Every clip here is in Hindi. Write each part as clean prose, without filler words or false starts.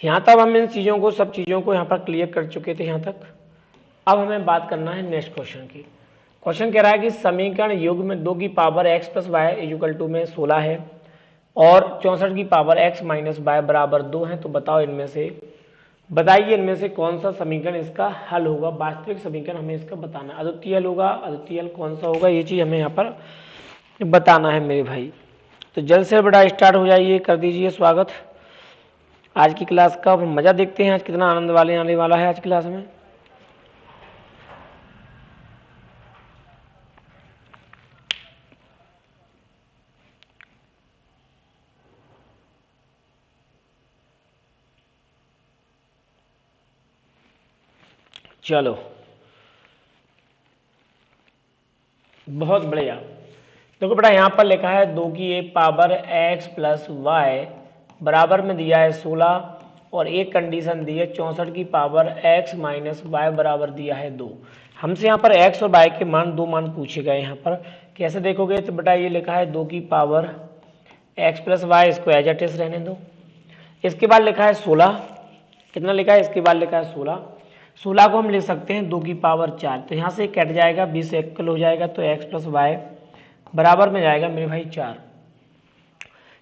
यहाँ तक हम इन चीज़ों को सब चीज़ों को यहाँ पर क्लियर कर चुके थे यहाँ तक। अब हमें बात करना है नेक्स्ट क्वेश्चन की। क्वेश्चन कह रहा है कि समीकरण युग्म में 2 की power x plus y equal to में 16 है और 64 की पावर x माइनस वाई बराबर 2 है। तो बताओ इनमें से, बताइए इनमें से कौन सा समीकरण इसका हल होगा। वास्तविक समीकरण हमें इसका बताना है। अद्वितीय हल होगा, अद्वितीय हल कौन सा होगा, ये चीज़ हमें यहाँ पर बताना है मेरे भाई। तो जल्द से बड़ा स्टार्ट हो जाइए, कर दीजिए स्वागत आज की क्लास का। मज़ा देखते हैं आज कितना आनंद वाले आने वाला है आज क्लास में। चलो बहुत बढ़िया। देखो बेटा यहाँ पर लिखा है 2 की एक पावर x प्लस वाई बराबर में दिया है 16 और एक कंडीशन दी है 64 की पावर x माइनस वाई बराबर दिया है 2। हमसे यहाँ पर x और y के मान दो मान पूछे गए। यहाँ पर कैसे देखोगे तो बेटा ये लिखा है 2 की पावर x प्लस वाई, इसको एज इट इज रहने दो। इसके बाद लिखा है 16, कितना लिखा है, इसके बाद लिखा है 16 को हम लिख सकते हैं 2 की पावर 4। तो यहाँ से कट जाएगा, 20 एकल हो जाएगा, तो x प्लस वाई बराबर में जाएगा मेरे भाई 4।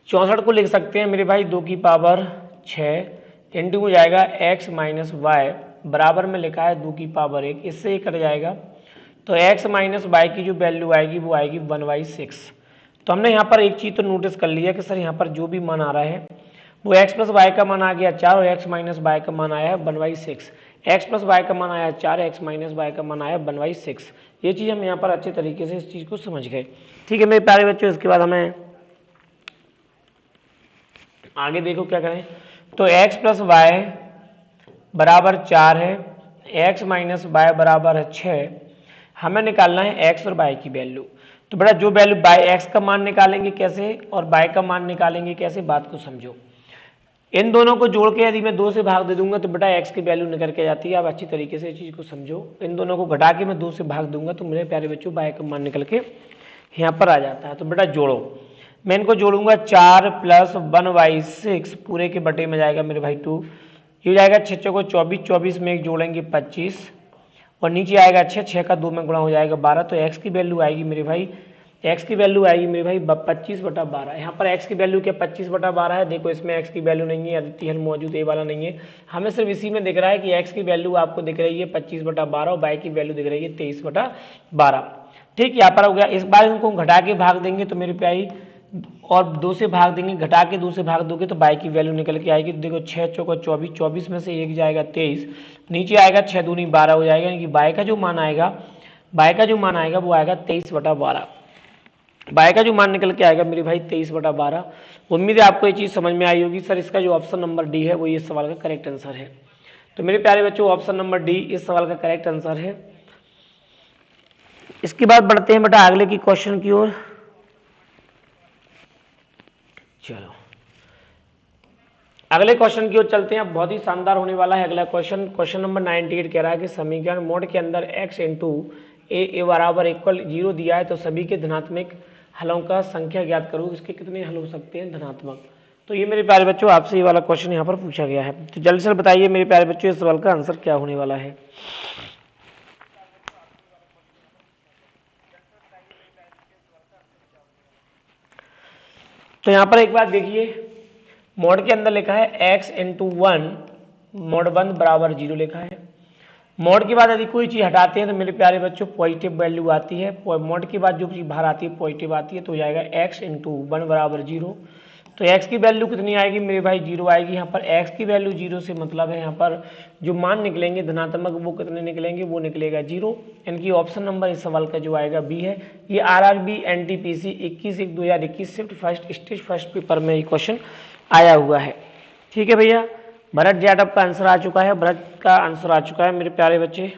64 को लिख सकते हैं मेरे भाई 2 की पावर 6 इंटू हो जाएगा x माइनस वाई बराबर में लिखा है 2 की पावर 1, इससे ये कट जाएगा। तो x माइनस वाई की जो वैल्यू आएगी वो आएगी 1/6। तो हमने यहाँ पर एक चीज़ तो नोटिस कर लिया कि सर यहाँ पर जो भी मान आ रहा है वो x प्लस वाई का मान आ गया 4 और x माइनस वाई का मान आया है 1/6। x प्लस वाई का मान आया 4, x माइनस वाई का मान आया 1/6। ये चीज़ हम यहाँ पर अच्छे तरीके से इस चीज़ को समझ गए। ठीक है मेरे प्यारे बच्चों, इसके बाद हमें आगे देखो क्या करें। तो x प्लस वाई बराबर 4 है, x माइनस वाई बराबर है 6। हमें निकालना है x और y की वैल्यू। तो बेटा जो वैल्यू बाय x का मान निकालेंगे कैसे और y का मान निकालेंगे कैसे, बात को समझो। इन दोनों को जोड़ के यदि मैं 2 से भाग दे दूंगा तो बेटा x की वैल्यू निकल के जाती है। आप अच्छी तरीके से इस चीज़ को समझो। इन दोनों को घटा के मैं 2 से भाग दूंगा तो मेरे प्यारे बच्चों y का मान निकल के यहाँ पर आ जाता है। तो बेटा जोड़ो, मैं इनको जोड़ूंगा 4 प्लस 1/6 पूरे के बटे में जाएगा मेरे भाई 2। ये जाएगा 6 को 24, 24 में एक जोड़ेंगे 25 और नीचे आएगा 6, 6 का 2 में गुणा हो जाएगा 12। तो x की वैल्यू आएगी मेरे भाई, x की वैल्यू आएगी मेरे भाई 25/12। यहाँ पर x की वैल्यू क्या 25/12 है। देखो इसमें x की वैल्यू नहीं है, अद्वितीय हल मौजूद ये वाला नहीं है। हमें सिर्फ इसी में दिख रहा है कि x की वैल्यू आपको दिख रही है 25/12 और y की वैल्यू दिख रही है 23/12। ठीक, यहाँ पर हो गया। इस बार इनको घटा के भाग देंगे तो मेरे प्यारी, और 2 से भाग देंगे, घटा के 2 से भाग दोगे तो y की वैल्यू निकल के आएगी। देखो 6 चौका 24, 24 में से एक जाएगा 23, नीचे आएगा 6 दूनी 12 हो जाएगा। यानी कि y का जो मान आएगा, y का जो मान आएगा वो आएगा 23/12। y का जो मान निकल के आएगा मेरे भाई 23/12। उम्मीद है आपको ये चीज़ समझ में आई होगी। सर इसका जो ऑप्शन नंबर डी है वो ये सवाल का करेक्ट आंसर है। तो मेरे प्यारे बच्चों ऑप्शन नंबर डी इस सवाल का करेक्ट आंसर है। इसके बाद बढ़ते हैं बेटा अगले की क्वेश्चन की ओर। चलो अगले क्वेश्चन की ओर चलते हैं। अब बहुत ही शानदार होने वाला है अगला क्वेश्चन। क्वेश्चन नंबर 98 कह रहा है कि समीकरण मोड के अंदर x इंटू ए बराबर इक्वल 0 दिया है तो सभी के धनात्मक हलों का संख्या ज्ञात करो। इसके कितने हल हो सकते हैं धनात्मक। तो ये मेरे प्यारे बच्चों आपसे ये वाला क्वेश्चन यहाँ पर पूछा गया है। तो जल्दी से बताइए मेरे प्यारे बच्चों इस सवाल का आंसर क्या होने वाला है। तो यहाँ पर एक बात देखिए, मोड के अंदर लिखा है x इंटू 1 मोड 1 बराबर 0 लिखा है। मोड के बाद यदि कोई चीज़ हटाते हैं तो मेरे प्यारे बच्चों पॉजिटिव वैल्यू आती है। मोड के बाद जो चीज़ बाहर आती है पॉजिटिव आती है। तो हो जाएगा x इंटू 1 बराबर 0। तो x की वैल्यू कितनी आएगी मेरे भाई 0 आएगी। यहाँ पर x की वैल्यू 0 से मतलब है यहाँ पर जो मान निकलेंगे धनात्मक वो कितने निकलेंगे, वो निकलेगा 0। इनकी ऑप्शन नंबर इस सवाल का जो आएगा बी है। ये RRB NTPC 21/1/2021 shift first stage first paper में ये क्वेश्चन आया हुआ है। ठीक है भैया, भरत जाटव का आंसर आ चुका है, भरत का आंसर आ चुका है मेरे प्यारे बच्चे।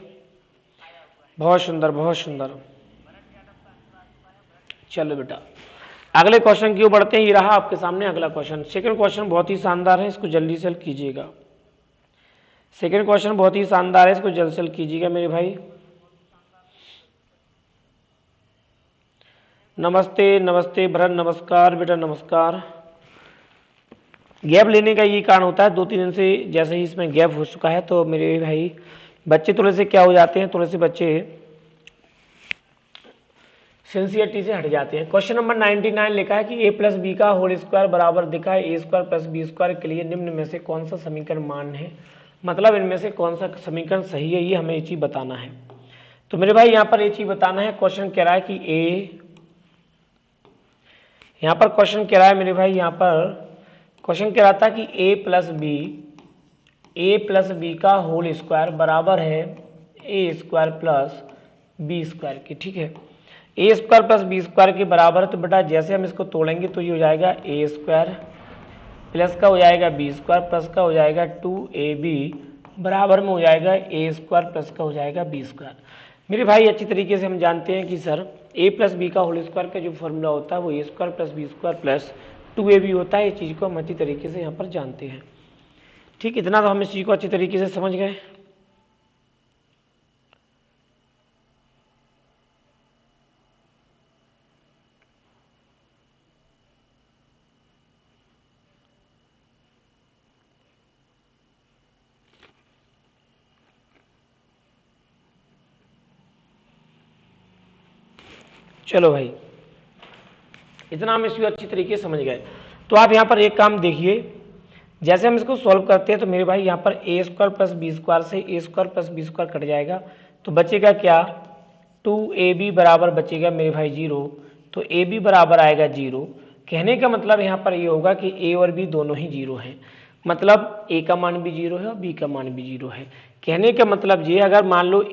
बहुत सुंदर बहुत सुंदर। चलो बेटा अगले क्वेश्चन की ओर बढ़ते हैं। ये रहा आपके सामने अगला क्वेश्चन। सेकंड क्वेश्चन बहुत ही शानदार है, इसको जल्दी से हल कीजिएगा। सेकंड क्वेश्चन बहुत ही शानदार है, इसको जल्दी से हल कीजिएगा मेरे भाई। नमस्ते नमस्ते भरत, नमस्कार बेटा नमस्कार। गैप लेने का ये कारण होता है 2-3 दिन से जैसे ही इसमें गैप हो चुका है तो मेरे भाई बच्चे थोड़े से क्या हो जाते हैं, थोड़े से बच्चे सिंसियरिटी से हट जाते हैं। क्वेश्चन नंबर 99 लिखा है कि a प्लस बी का होल स्क्वायर बराबर दिखा है a square plus B square के लिए निम्न में से कौन सा समीकरण मान है, मतलब इनमें से कौन सा समीकरण सही है, ये हमें ये चीज बताना है। तो मेरे भाई यहाँ पर ये चीज बताना है। क्वेश्चन कह रहा है कि यहाँ पर क्वेश्चन कह रहा है मेरे भाई, यहाँ पर क्वेश्चन कह रहा था कि a प्लस बी का होल स्क्वायर बराबर है a square plus B square की। ठीक है, a square plus B square के बराबर है, तो बेटा जैसे हम इसको तोड़ेंगे तो ये हो जाएगा ए स्क्वायर प्लस का हो जाएगा बी स्क्वायर प्लस का हो जाएगा 2ab बराबर में हो जाएगा ए स्क्वायर प्लस का हो जाएगा बी स्क्वायर। मेरे भाई अच्छी तरीके से हम जानते हैं कि सर a प्लस बी का होल स्क्वायर का जो फॉर्मूला होता है वो A square plus B square plus 2ab होता है। इस चीज़ को हम अच्छी तरीके से यहाँ पर जानते हैं। ठीक, इतना तो हम इस चीज़ को अच्छी तरीके से समझ गए। चलो भाई, इतना हम इसको अच्छी तरीके से समझ गए। तो आप यहाँ पर एक काम देखिए, जैसे हम इसको सॉल्व करते हैं तो मेरे भाई यहाँ पर A square plus B square से A square plus B square cut जाएगा, तो बचेगा क्या 2ab बराबर बचेगा मेरे भाई 0, तो ab बराबर आएगा 0। कहने का मतलब यहाँ पर ये होगा कि a और b दोनों ही 0 हैं, मतलब a का मान भी 0 है और b का मान भी 0 है। कहने का मतलब ये, अगर मान लो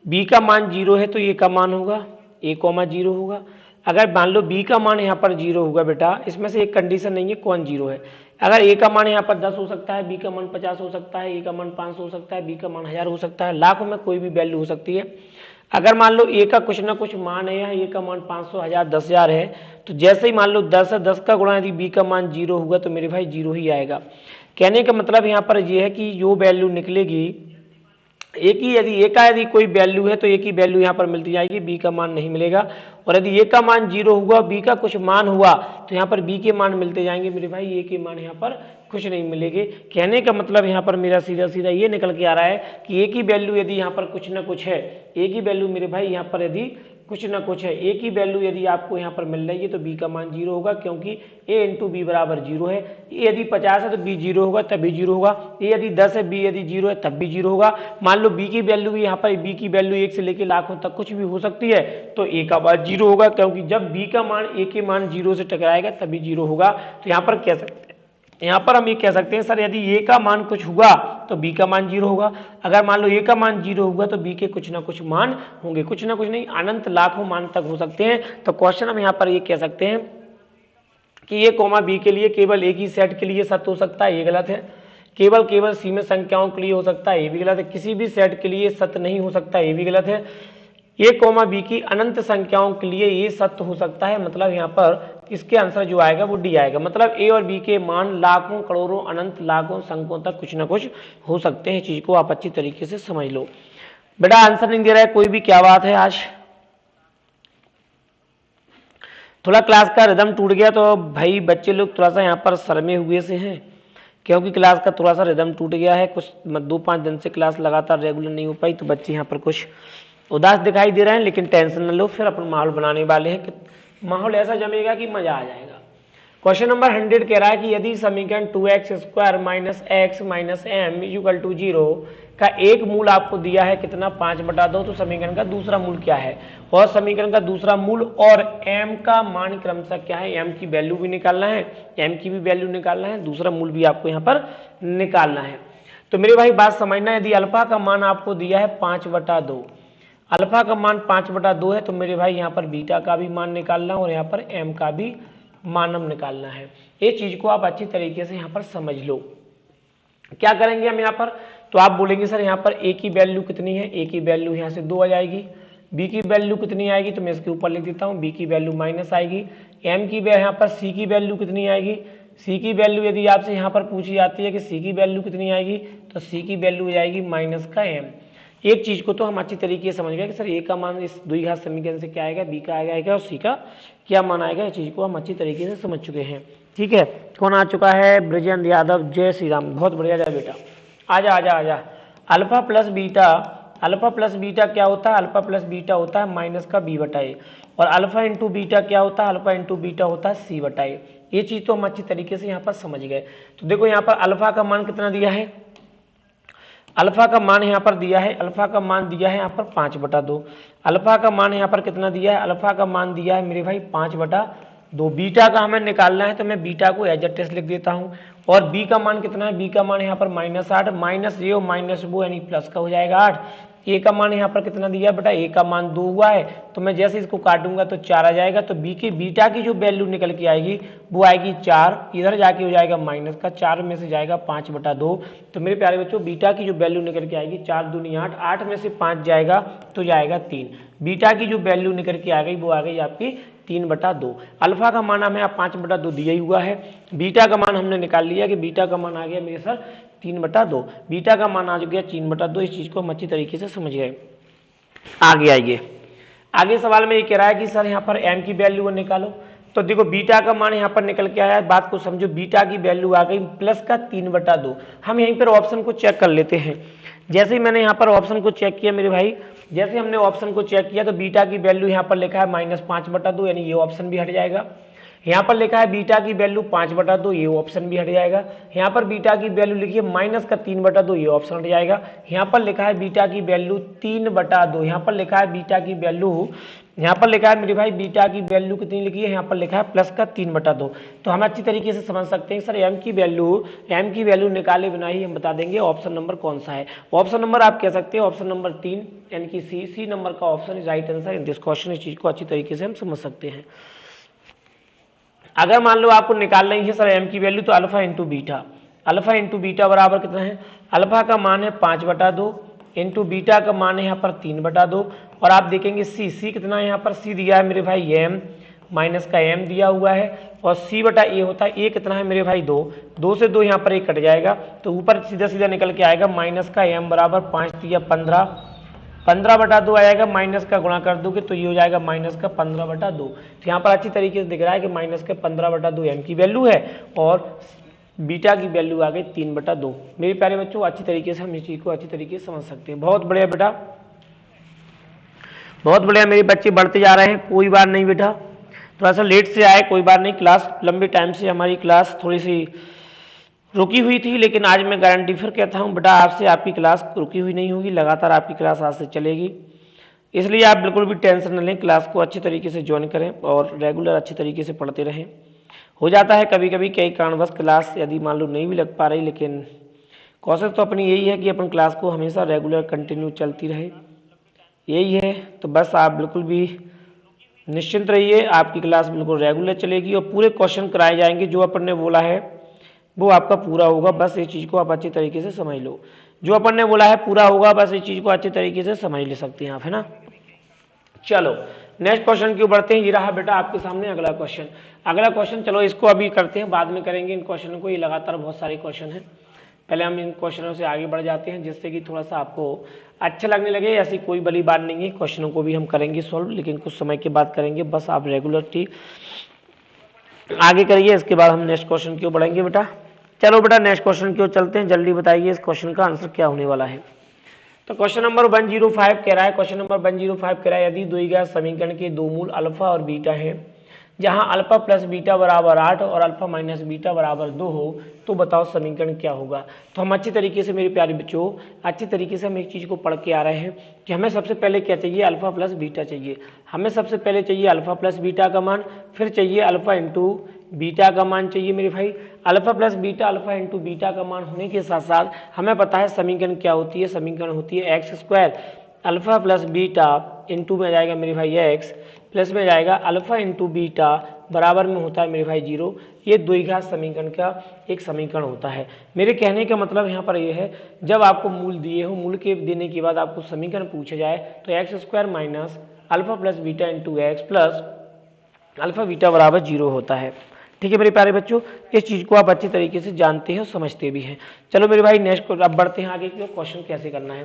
b का मान 0 है तो a का मान होगा a, 0 होगा। अगर मान लो b का मान यहाँ पर 0 होगा, बेटा इसमें से एक कंडीशन नहीं है कौन 0 है। अगर a का मान यहाँ पर 10 हो सकता है, b का मान 50 हो सकता है, a का मान 500 हो सकता है, b का मान 1000 हो सकता है, लाखों में कोई भी वैल्यू हो सकती है। अगर मान लो a का कुछ ना कुछ मान है, या a का मान 500, 1000, 10,000 है, तो जैसे ही मान लो 10 है, 10 का गुणा यदि b का मान 0 होगा तो मेरे भाई 0 ही आएगा। कहने का मतलब यहाँ पर ये है कि जो वैल्यू निकलेगी एक ही, यदि ए का यदि कोई वैल्यू है तो एक ही वैल्यू यहाँ पर मिलती जाएगी, बी का मान नहीं मिलेगा। और यदि ए का मान 0 हुआ, बी का कुछ मान हुआ, तो यहाँ पर बी के मान मिलते जाएंगे मेरे भाई, ए के मान यहाँ पर कुछ नहीं मिलेंगे। कहने का मतलब यहाँ पर मेरा सीधा सीधा ये निकल के आ रहा है कि ए की वैल्यू यदि यहाँ पर कुछ ना कुछ है, ए की वैल्यू मेरे भाई यहाँ पर यदि कुछ ना कुछ है, ए की वैल्यू यदि आपको यहाँ पर मिल रही है तो बी का मान 0 होगा, क्योंकि a इंटू बी बराबर 0 है। ए यदि 50 है तो बी 0 होगा, तब भी 0 होगा। ए यदि 10 है, बी यदि 0 है तब भी 0 होगा। मान लो बी की वैल्यू भी यहाँ पर, बी की वैल्यू 1 से लेकर लाखों तक कुछ भी हो सकती है, तो ए का मान 0 होगा, क्योंकि जब बी का मान ए के मान 0 से टकराएगा तभी 0 होगा। तो यहाँ पर कह सकते हैं, यहाँ पर हम ये कह सकते हैं सर यदि ए का मान कुछ हुआ तो बी का मान 0 होगा। अगर मान लो ए का मान 0 होगा तो बी के कुछ ना कुछ मान होंगे, कुछ ना कुछ नहीं, अनंत लाखों मान तक हो सकते हैं। तो क्वेश्चन हम यहाँ पर ये कह सकते हैं कि ए कॉमा बी के लिए केवल एक ही सेट के लिए सत्य हो सकता है, ये गलत है। केवल सीमित संख्याओं के लिए हो सकता है, ये भी गलत है। किसी भी सेट के लिए सत्य नहीं हो सकता, ये भी गलत है। ए कॉमा बी की अनंत संख्याओं के लिए ये सत्य हो सकता है, मतलब यहाँ पर इसके आंसर जो आएगा वो डी आएगा। मतलब ए और बी के मान लाखों, करोड़ों, अनंत लाखों संख्याओं तक कुछ ना कुछ हो सकते हैं। चीज को आप अच्छी तरीके से समझ लो। बेटा आंसर नहीं दे रहा है कोई भी, क्या बात है आज? थोड़ा क्लास का रिदम टूट गया तो भाई बच्चे लोग थोड़ा सा यहाँ पर शर्मे हुए से हैं, क्योंकि क्लास का थोड़ा सा रिदम टूट गया है। कुछ 2-5 दिन से क्लास लगातार रेगुलर नहीं हो पाई, तो बच्चे यहाँ पर कुछ उदास दिखाई दे रहे हैं, लेकिन टेंशन न लो, फिर अपन माहौल बनाने वाले हैं कि माहौल ऐसा जमेगा कि मजा आ जाएगा। क्वेश्चन नंबर 100 कह रहा है कि यदि समीकरण 2x square minus x minus m equal to 0 का एक मूल आपको दिया है कितना, 5/2, तो समीकरण का दूसरा मूल क्या है, और समीकरण का दूसरा मूल और m का मान क्रमशः क्या है, m की वैल्यू भी निकालना है, m की भी वैल्यू निकालना है, दूसरा मूल भी आपको यहाँ पर निकालना है। तो मेरे भाई बात समझना, यदि अल्फा का मान आपको दिया है 5/2, अल्फा का मान 5/2 है, तो मेरे भाई यहाँ पर बीटा का भी मान निकालना है और यहाँ पर m का भी मान हम निकालना है। ये चीज को आप अच्छी तरीके से यहाँ पर समझ लो। क्या करेंगे हम यहाँ पर, तो आप बोलेंगे सर यहाँ पर a की वैल्यू कितनी है, a की वैल्यू यहाँ से 2 आ जाएगी, b की वैल्यू कितनी आएगी, तो मैं इसके ऊपर लिख देता हूँ, b की वैल्यू माइनस आएगी, m की यहाँ पर c की वैल्यू कितनी आएगी, c की वैल्यू यदि आपसे यहाँ पर पूछी जाती है कि c की वैल्यू कितनी आएगी, तो c की वैल्यू हो जाएगी माइनस का m। एक चीज को तो हम अच्छी तरीके से समझ गए कि सर a का मान इस द्विघात समीकरण से क्या आएगा, b का आएगा और c का क्या मान आएगा। इस चीज को हम अच्छी तरीके से समझ चुके हैं। ठीक है, कौन आ चुका है? ब्रजेंद्र यादव, जय श्री राम, बहुत बढ़िया। जा बेटा, आजा आजा आजा। Alpha plus beta, alpha plus beta क्या होता है? अल्फा प्लस बीटा होता है माइनस का बी बटा ए, और अल्फा इंटू बीटा क्या होता है? अल्फा इंटू बीटा होता है सी बटा ए। ये चीज तो हम अच्छी तरीके से यहाँ पर समझ गए। तो देखो यहाँ पर अल्फा का मान कितना दिया है? अल्फा का मान यहाँ पर दिया है, अल्फा का मान दिया है यहाँ पर 5/2। अल्फा का मान यहाँ पर कितना दिया है? अल्फा का मान दिया है मेरे भाई 5/2। बीटा का हमें निकालना है तो मैं बीटा को एज इट इज लिख देता हूँ। और बी का मान कितना है? बी का मान यहाँ पर -8, माइनस ये माइनस वो यानी प्लस का हो जाएगा 8। ए का मान यहाँ पर कितना दिया है बेटा? ए का मान 2 हुआ है, तो मैं जैसे इसको काटूंगा तो 4 आ जाएगा। तो बी की बीटा की जो वैल्यू निकल के आएगी वो आएगी 4, इधर जाके हो जाएगा माइनस का, 4 में से जाएगा 5/2। तो मेरे प्यारे बच्चों बीटा की जो वैल्यू निकल के आएगी 4 दूनी 8, 8 में से 5 जाएगा तो जाएगा 3। बीटा की जो वैल्यू निकल के आ गई वो आ गई आपकी 3/2। अल्फा का मान हमें 5/2 दिया ही हुआ है। बीटा का मान हमने निकाल लिया कि बीटा का मान आ गया मेरे सर 3/2, बीटा का मान आ गया 3/2। इस चीज को हम अच्छी तरीके से समझ गए। आगे आइए, आगे सवाल में ये कह रहा है कि सर यहाँ पर m की वैल्यू निकालो। तो देखो बीटा का मान यहाँ पर निकल के आया है, बात को समझो। बीटा की वैल्यू आ गई प्लस का 3/2। हम यहीं पर ऑप्शन को चेक कर लेते हैं। जैसे ही मैंने यहाँ पर ऑप्शन को चेक किया मेरे भाई, जैसे हमने ऑप्शन को चेक किया तो बीटा की वैल्यू यहाँ पर लिखा है -5/2, यानी ये ऑप्शन भी हट जाएगा। यहाँ पर लिखा है बीटा की वैल्यू 5/2, ये ऑप्शन भी हट जाएगा। यहाँ पर बीटा की वैल्यू लिखिए माइनस का 3/2, ये ऑप्शन हट जाएगा। यहाँ पर लिखा है बीटा की वैल्यू 3/2, यहाँ पर लिखा है बीटा की वैल्यू, यहाँ पर लिखा है मेरे भाई बीटा की वैल्यू कितनी लिखी है? यहाँ पर लिखा है प्लस का 3/2। तो हम अच्छी तरीके से समझ सकते हैं सर एम की वैल्यू निकाले बिना ही हम बता देंगे ऑप्शन नंबर कौन सा है। ऑप्शन नंबर आप कह सकते हैं ऑप्शन नंबर 3 यानी कि सी नंबर का option is right answer in this question. इस चीज को अच्छी तरीके से हम समझ सकते हैं। अगर मान लो आपको निकालना ही है सर एम की वैल्यू, तो alpha into beta, alpha into beta बराबर कितना है? अल्फा का मान है 5/2 इंटू बीटा का मान है यहाँ पर 3/2। और आप देखेंगे सी कितना है? यहाँ पर सी दिया है मेरे भाई m, माइनस का m दिया हुआ है, और c बटा a होता है। a कितना है मेरे भाई 2, 2 से 2 यहाँ पर 1 कट जाएगा, तो ऊपर सीधा सीधा निकल के आएगा माइनस का m बराबर 5 दिया 15, 15/2 आएगा। माइनस का गुणा कर दोगे तो ये हो जाएगा माइनस का 15/2। तो यहाँ पर अच्छी तरीके से दिख रहा है कि माइनस के 15/2 m की वैल्यू है, और बीटा की वैल्यू आ गई 3/2। मेरे प्यारे बच्चों अच्छी तरीके से हम इस चीज को अच्छी तरीके से समझ सकते हैं। बहुत बढ़िया बेटा, बहुत बढ़िया। मेरे बच्चे बढ़ते जा रहे हैं, कोई बात नहीं बेटा। थोड़ा सा लेट से आए, कोई बात नहीं। क्लास लंबे टाइम से हमारी क्लास थोड़ी सी रुकी हुई थी, लेकिन आज मैं गारंटी फिर कहता हूँ बेटा आपसे आपकी क्लास रुकी हुई नहीं होगी, लगातार आपकी क्लास आज से चलेगी। इसलिए आप बिल्कुल भी टेंशन न लें, क्लास को अच्छी तरीके से ज्वाइन करें और रेगुलर अच्छी तरीके से पढ़ते रहें। हो जाता है कभी कभी कई कारणवश क्लास यदि मान लो नहीं भी लग पा रही, लेकिन कोशिश तो अपनी यही है कि अपन क्लास को हमेशा रेगुलर कंटिन्यू चलती रहे, यही है। तो बस आप बिल्कुल भी निश्चिंत रहिए, आपकी क्लास बिल्कुल रेगुलर चलेगी और पूरे क्वेश्चन कराए जाएंगे। जो अपन ने बोला है वो आपका पूरा होगा, बस इस चीज़ को आप अच्छी तरीके से समझ लो। जो अपन ने बोला है पूरा होगा, बस इस चीज़ को अच्छी तरीके से समझ ले सकते हैं आप, है ना। चलो नेक्स्ट क्वेश्चन क्यों बढ़ते हैं। ये रहा बेटा आपके सामने अगला क्वेश्चन। अगला क्वेश्चन चलो इसको अभी करते हैं, बाद में करेंगे इन क्वेश्चनों को। ये लगातार बहुत सारे क्वेश्चन हैं, पहले हम इन क्वेश्चनों से आगे बढ़ जाते हैं जिससे कि थोड़ा सा आपको अच्छा लगने लगे। ऐसी कोई बड़ी बात नहीं है, क्वेश्चनों को भी हम करेंगे सॉल्व, लेकिन कुछ समय के बाद करेंगे। बस आप रेगुलरली आगे करिए, इसके बाद हम नेक्स्ट क्वेश्चन क्यों बढ़ेंगे बेटा। चलो बेटा नेक्स्ट क्वेश्चन क्यों चलते हैं, जल्दी बताइए इस क्वेश्चन का आंसर क्या होने वाला है। तो क्वेश्चन नंबर 105 कह रहा है, क्वेश्चन नंबर 105 कह रहा है यदि द्वि ज्ञात समीकरण के दो मूल अल्फा और बीटा है, जहां अल्फा प्लस बीटा बराबर 8 और अल्फा माइनस बीटा बराबर 2 हो, तो बताओ समीकरण क्या होगा। तो हम अच्छी तरीके से मेरे प्यारे बच्चों अच्छी तरीके से हम एक चीज को पढ़ के आ रहे हैं कि हमें सबसे पहले क्या चाहिए, अल्फा प्लस बीटा चाहिए। हमें सबसे पहले चाहिए अल्फा प्लस बीटा का मान, फिर चाहिए अल्फा इंटू बीटा का मान चाहिए मेरे भाई। Alpha plus beta alpha into beta का मान होने के साथ साथ हमें पता है समीकरण क्या होती है, समीकरण होती है x square alpha plus beta into में जाएगा मेरे भाई एक्स, प्लस में जाएगा अल्फा इंटू बीटा बराबर में होता है मेरे भाई 0। ये द्विघात समीकरण का एक समीकरण होता है। मेरे कहने का मतलब यहाँ पर ये है, जब आपको मूल दिए हो, मूल के देने के बाद आपको समीकरण पूछा जाए तो x square minus alpha plus beta into x plus alpha beta बराबर 0 होता है। ठीक है मेरे प्यारे बच्चों, इस चीज को आप अच्छी तरीके से जानते हैं और समझते भी हैं। चलो मेरे भाई नेक्स्ट अब बढ़ते हैं आगे कि क्वेश्चन कैसे करना है।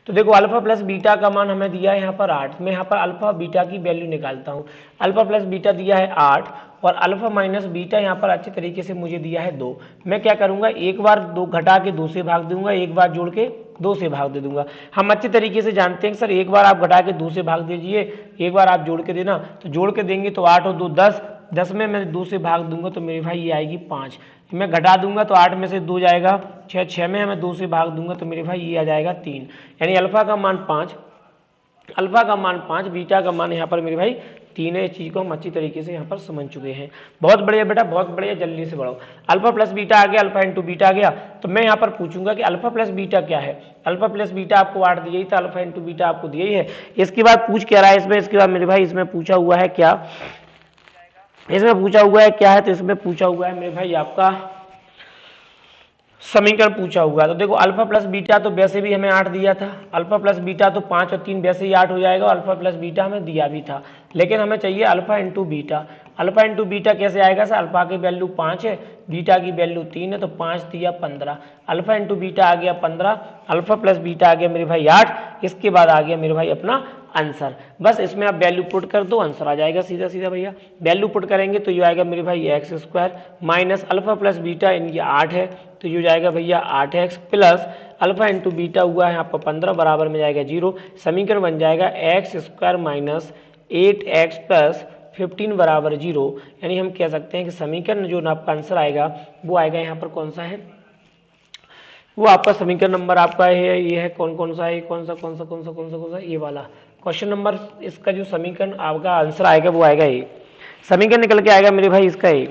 तो देखो अल्फा प्लस बीटा का मान हमें दिया है यहाँ पर 8। मैं यहाँ पर अल्फा बीटा की वैल्यू निकालता हूँ। अल्फा प्लस बीटा दिया है 8 और अल्फा माइनस बीटा यहाँ पर अच्छे तरीके से मुझे दिया है 2। मैं क्या करूँगा, एक बार 2 घटा के 2 से भाग दूंगा, एक बार जोड़ के 2 से भाग दे दूंगा। हम अच्छे तरीके से जानते हैं सर एक बार आप घटा के 2 से भाग दीजिए, एक बार आप जोड़ के देना। तो जोड़ के देंगे तो 8 और 2 10, 10 में मैं 2 से भाग दूंगा तो मेरे भाई ये आएगी 5। मैं घटा दूंगा तो 8 में से 2 जाएगा 6, 6 में मैं 2 से भाग दूंगा तो मेरे भाई ये आ जाएगा 3। यानी अल्फा का मान 5, अल्फा का मान 5, बीटा का मान यहाँ पर मेरे भाई 3 है। इस चीज को हम अच्छी तरीके से यहाँ पर समझ चुके हैं। बहुत बढ़िया बेटा, बहुत बढ़िया, जल्दी से बढ़ो। अल्फा प्लस बीटा आ गया, अल्फा इंटू बीटा आ गया। तो मैं यहाँ पर पूछूंगा कि अल्फा प्लस बीटा क्या है। अल्फा प्लस बीटा आपको 8 दिया ही था, अल्फा इंटू बीटा आपको दिया ही है। इसके बाद पूछ क्या रहा है इसमें, इसके बाद मेरे भाई इसमें पूछा हुआ है क्या, इसमें पूछा हुआ है क्या है, तो इसमें पूछा हुआ है मेरे भाई आपका समीकरण पूछा हुआ। तो देखो अल्फा प्लस बीटा तो वैसे भी हमें 8 दिया था, अल्फा प्लस बीटा तो 5 और 3 वैसे ही 8 हो जाएगा, अल्फा प्लस बीटा हमें दिया भी था। लेकिन हमें चाहिए alpha into beta. Alpha into beta कैसे आएगा सर, अल्फा की वैल्यू 5 है, बीटा की वैल्यू 3 है, तो 5 दिया 15, अल्फा इंटू बीटा आ गया 15, अल्फा प्लस बीटा आ गया मेरे भाई 8। इसके बाद आ गया मेरे भाई अपना आंसर। बस इसमें आप वैल्यू पुट कर दो, आंसर आ जाएगा सीधा सीधा भैया। वैल्यू पुट करेंगे तो ये आएगा मेरे भाई x square minus alpha plus beta इनकी 8 है तो ये जाएगा भैया 8x plus alpha into beta हुआ है यहाँ पर 15 बराबर में जाएगा 0। समीकरण बन जाएगा x square minus 8x plus 15 बराबर 0। यानी हम कह सकते हैं कि समीकरण जो आपका आंसर आएगा वो आएगा यहाँ पर कौन सा है, वो आपका समीकरण नंबर आपका है, ये है कौन सा है, कौन सा ये वाला क्वेश्चन नंबर। इसका जो समीकरण आपका आंसर आएगा वो आएगा ये, समीकरण निकल के आएगा मेरे भाई इसका ये,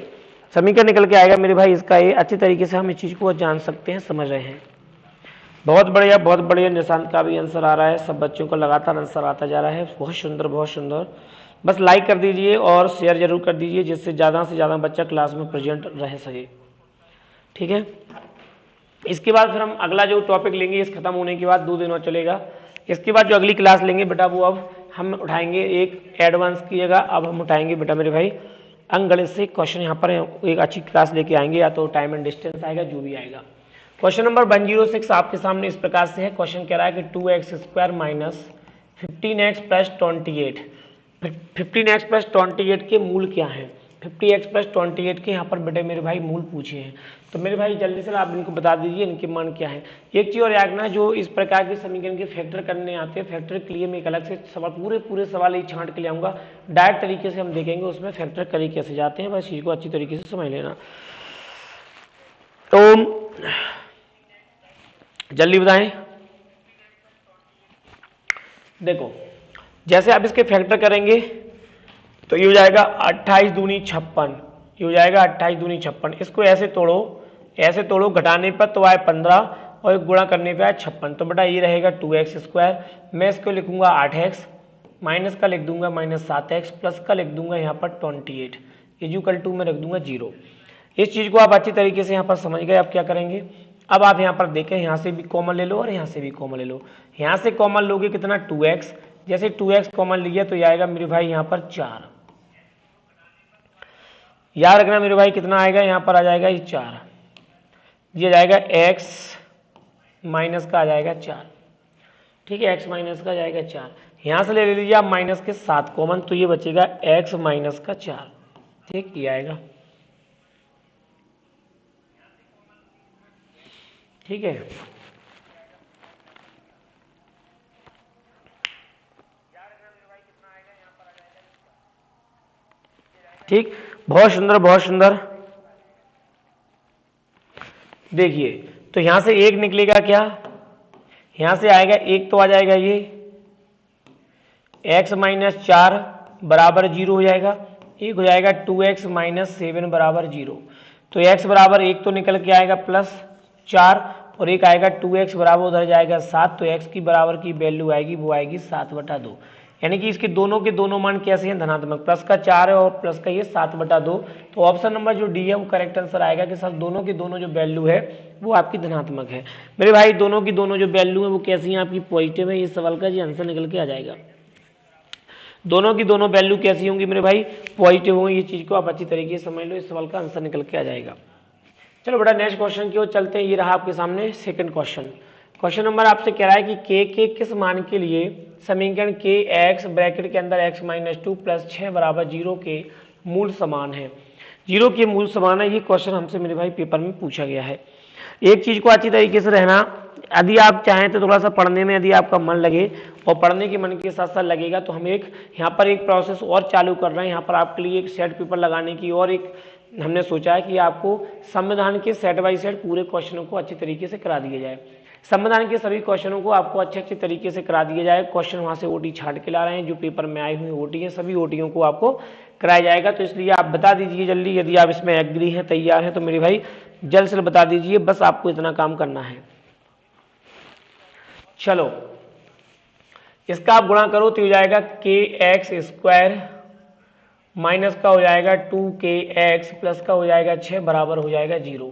समीकरण निकल के आएगा मेरे भाई इसका ये। अच्छी तरीके से हम इस चीज को जान सकते हैं, समझ रहे हैं। बहुत बढ़िया, बहुत बढ़िया। निशांत का भी आंसर आ रहा है, सब बच्चों का लगातार आंसर आता जा रहा है। बहुत सुंदर, बहुत सुंदर। बस लाइक कर दीजिए और शेयर जरूर कर दीजिए जिससे ज़्यादा से ज़्यादा बच्चा क्लास में प्रेजेंट रह सके, ठीक है। इसके बाद फिर हम अगला जो टॉपिक लेंगे इस खत्म होने के बाद 2 दिन और चलेगा। इसके बाद जो अगली क्लास लेंगे बेटा वो अब हम उठाएंगे एक एडवांस की जगह, अब हम उठाएंगे बेटा मेरे भाई अंकगणित से क्वेश्चन। यहाँ पर एक अच्छी क्लास लेके आएंगे, या तो टाइम एंड डिस्टेंस आएगा, जो भी आएगा। क्वेश्चन नंबर 106 आपके सामने इस प्रकार से है। क्वेश्चन कह रहा है कि 2x square minus 15x plus 28, 15x plus 28 के मूल क्या है। 50x प्लस 28 के यहाँ पर बेटे मेरे भाई मूल पूछे हैं। तो मेरे भाई जल्दी से आप इनको बता दीजिए इनके मान क्या है। एक चीज और याद रखना, जो इस प्रकार के समीकरण के फैक्टर करने आते हैं, फैक्टर के लिए मैं एक अलग से सवाल पूरे सवाल ही छांट के ले आऊंगा, डायरेक्ट तरीके से हम देखेंगे उसमें फैक्टर करे कैसे जाते हैं। बस चीज को अच्छी तरीके से समझ लेना। तो जल्दी बताएं। देखो जैसे आप इसके फैक्टर करेंगे तो ये हो जाएगा 28 दूनी 56, ये हो जाएगा 28 दूनी 56। इसको ऐसे तोड़ो, ऐसे तोड़ो, घटाने पर तो आए 15 और गुणा करने पे आए 56। तो बेटा ये रहेगा 2x स्क्वायर। मैं इसको लिखूंगा 8x, माइनस का लिख दूंगा माइनस 7x, प्लस का लिख दूंगा यहाँ पर 28, इक्वल टू में रख दूंगा 0। इस चीज को आप अच्छी तरीके से यहाँ पर समझ गए। अब क्या करेंगे, अब आप यहाँ पर देखें, यहाँ से भी कॉमन ले लो और यहाँ से भी कॉमन ले लो। यहाँ से कॉमन लोगे कितना 2x, जैसे 2x कॉमन लिया तो ये आएगा मेरे भाई यहाँ पर 4। याद रखना मेरे भाई कितना आएगा, यहाँ पर आ जाएगा ये 4, ये जाएगा x माइनस का आ जाएगा 4, ठीक है। x माइनस का जाएगा 4, यहाँ से ले लीजिए आप माइनस के 7 कॉमन, तो ये बचेगा x माइनस का 4, ठीक, ये आएगा, ठीक है। ठीक, बहुत सुंदर, बहुत सुंदर। देखिए तो यहां से एक निकलेगा क्या, यहां से आएगा एक, तो आ जाएगा ये x माइनस 4 बराबर 0 हो जाएगा। एक हो जाएगा 2x माइनस 7 बराबर 0। तो x बराबर 1 तो निकल के आएगा प्लस 4, और एक आएगा 2x बराबर उधर जाएगा 7, तो x की बराबर की वैल्यू आएगी वो आएगी 7/2। यानी कि इसके दोनों के दोनों मान कैसे हैं, धनात्मक। प्लस का 4 है और प्लस का ये 7/2। तो ऑप्शन नंबर जो डी है वो करेक्ट आंसर आएगा कि सर दोनों की दोनों जो वैल्यू है वो आपकी धनात्मक है। मेरे भाई दोनों की दोनों जो वैल्यू है वो कैसी है, आपकी पॉजिटिव है। इस सवाल का जी आंसर निकल के आ जाएगा। दोनों की दोनों वैल्यू कैसी होंगी मेरे भाई, पॉजिटिव होंगी। ये चीज को आप अच्छी तरीके से समझ लो, इस सवाल का आंसर निकल के आ जाएगा। चलो बेटा नेक्स्ट क्वेश्चन की ओर चलते हैं। ये रहा आपके सामने सेकंड क्वेश्चन। क्वेश्चन नंबर आपसे कह रहा है कि के किस मान के लिए समीकरण के एक्स ब्रैकेट के अंदर x माइनस 2 प्लस 6 बराबर 0 के मूल समान है। 0 के मूल समान है, ये क्वेश्चन हमसे मेरे भाई पेपर में पूछा गया है। एक चीज को अच्छी तरीके से रहना, यदि आप चाहें तो थोड़ा सा पढ़ने में यदि आपका मन लगे और पढ़ने के मन के साथ साथ लगेगा तो हम एक यहाँ पर एक प्रोसेस और चालू कर रहे हैं। यहाँ पर आपके लिए एक सेट पेपर लगाने की और एक हमने सोचा है कि आपको संविधान के सेट बाई सेट पूरे क्वेश्चनों को अच्छी तरीके से करा दिया जाए। संविधान के सभी क्वेश्चनों को आपको अच्छे तरीके से करा दिया जाए। क्वेश्चन वहाँ से ओटी छाट के ला रहे हैं, जो पेपर में आए हुए ओटी हैं सभी ओटियों को आपको कराया जाएगा। तो इसलिए आप बता दीजिए जल्दी, यदि आप इसमें एग्री हैं, तैयार हैं, तो मेरे भाई जल्द से बता दीजिए, बस आपको इतना काम करना है। चलो इसका आप गुणा करो तो हो जाएगा के एक्स स्क्वायर माइनस का हो जाएगा 2kx प्लस का हो जाएगा 6 बराबर हो जाएगा 0।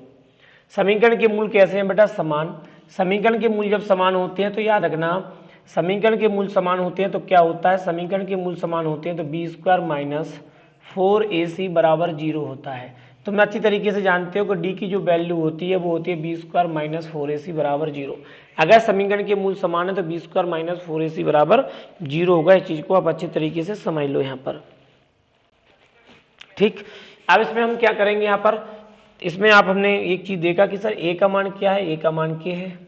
समीकरण के मूल कैसे हैं बेटा? समान। समीकरण के मूल जब समान होते हैं तो याद रखना, समीकरण के मूल समान होते हैं तो क्या होता है, समीकरण के मूल समान होते हैं तो बी स्क्वायर माइनस 4ac बराबर 0 होता है। तो मैं अच्छी तरीके से जानते हो कि डी की जो वैल्यू होती है वो होती है बी स्क्वायर माइनस 4ac बराबर 0। अगर समीकरण के मूल समान है तो बी स्क्वायर माइनस 4ac बराबर 0 होगा। इस चीज को आप अच्छी तरीके से समझ लो यहाँ पर, ठीक। अब इसमें हम क्या करेंगे, यहाँ पर इसमें आप हमने एक चीज देखा कि सर ए का मान क्या है, ए का मान के है,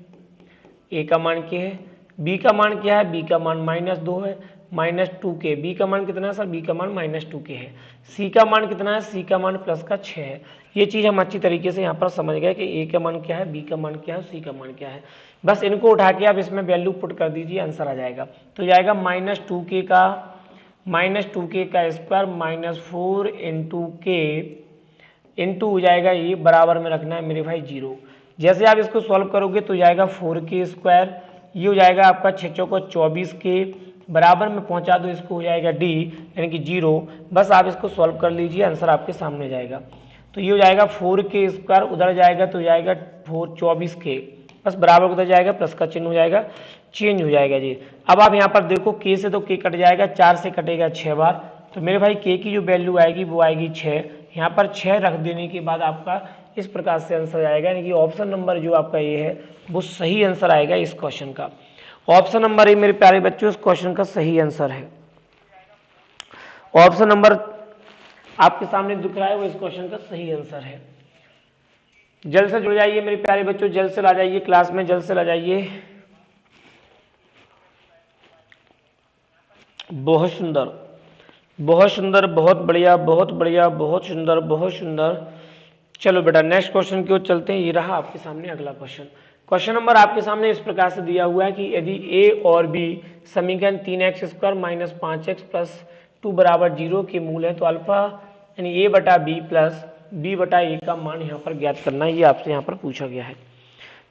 ए का मान के है, बी का मान क्या है, बी का मान -2 है, -2k, बी का मान कितना है सर, बी का मान -2k है, सी का मान कितना है, सी का मान प्लस का 6 है। ये चीज हम अच्छी तरीके से यहाँ पर समझ गए कि ए का मान क्या है, बी का मान क्या है, सी का मान क्या है। बस इनको उठा के आप इसमें वैल्यू पुट कर दीजिए, आंसर आ जाएगा। तो जाएगा -2k का स्क्वायर -4 इंटू के इंटू हो जाएगा, ये बराबर में रखना है मेरे भाई 0। जैसे आप इसको सॉल्व करोगे तो जाएगा 4k स्क्वायर, ये हो जाएगा आपका 6 चौको 24k, बराबर में पहुंचा दो इसको, हो जाएगा d यानी कि 0। बस आप इसको सॉल्व कर लीजिए, आंसर आपके सामने जाएगा। तो ये हो जाएगा 4k स्क्वायर, उधर जाएगा तो जाएगा 24k, बस बराबर उधर जाएगा, प्लस का चिन्ह हो जाएगा, चेंज हो जाएगा जी। अब आप यहाँ पर देखो k से तो k कट जाएगा, 4 से कटेगा 6 बार, तो मेरे भाई k की जो वैल्यू आएगी वो आएगी 6। यहाँ पर 6 रख देने के बाद आपका इस प्रकार से आंसर आएगा, यानी कि ऑप्शन नंबर जो आपका ये है वो सही आंसर आएगा इस क्वेश्चन का। ऑप्शन नंबर ए मेरे प्यारे बच्चों इस क्वेश्चन का सही आंसर है। ऑप्शन नंबर आपके सामने दिख रहा है वो इस क्वेश्चन का सही आंसर है। जल्द से जुड़ जाइए मेरे प्यारे बच्चों, जल्द से ला जाइए क्लास में, जल्द से ला जाइए। बहुत सुंदर, बहुत सुंदर, बहुत बढ़िया, बहुत बढ़िया, बहुत सुंदर, बहुत सुंदर। चलो बेटा नेक्स्ट क्वेश्चन की ओर चलते हैं। ये रहा आपके सामने अगला क्वेश्चन। क्वेश्चन नंबर आपके सामने इस प्रकार से दिया हुआ है कि यदि ए और बी समीकरण 3x square minus 5x plus 2 बराबर 0 के मूल है, तो अल्फा यानी ए बटा बी प्लस बी बटा ए का मान यहाँ पर ज्ञात करना है, ये आपसे यहाँ पर पूछा गया है।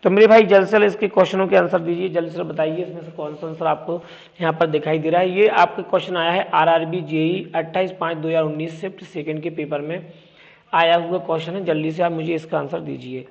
तो मेरे भाई जल्द से इसके क्वेश्चनों के आंसर दीजिए, जल्द से बताइए इसमें से कौन सा आंसर आपको यहाँ पर दिखाई दे रहा है। ये आपका क्वेश्चन आया है आरआरबी जेई 28/5/2019 शिफ्ट सेकंड के पेपर में आया हुआ क्वेश्चन है। जल्दी से आप मुझे इसका आंसर दीजिए।